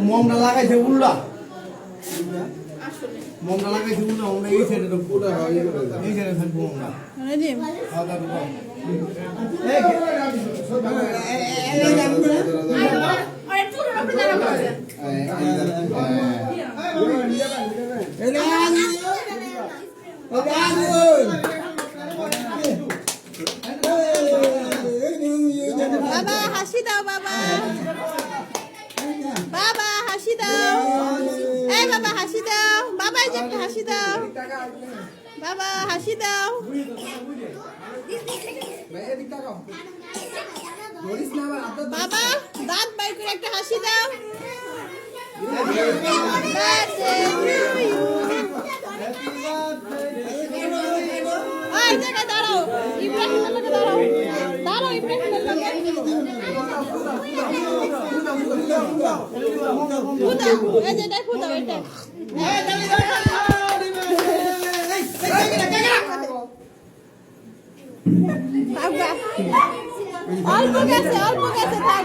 মমটা লাগাইছে উল্লা মমটা লাগাইছে উল্লা আমরা এই সাইডে তো পুরো এই সাইডে থাকবো আমরা বাবা হাসি দাও বাবা বাবা হাসি দাও এই বাবা হাসি দাও বাবা এই যে একটা হাসি দাও বাবা হাসি দাও বাবা দাঁত বাই করে একটা হাসি দাও এই জায়গায় দাঁড়াও ইব্রাহিমের লগে দাঁড়াও দাঁড়াও ইব্রাহিমের লগে ফুদাও এই যে এটা ফুদাও এটা অল্প গেছে থাক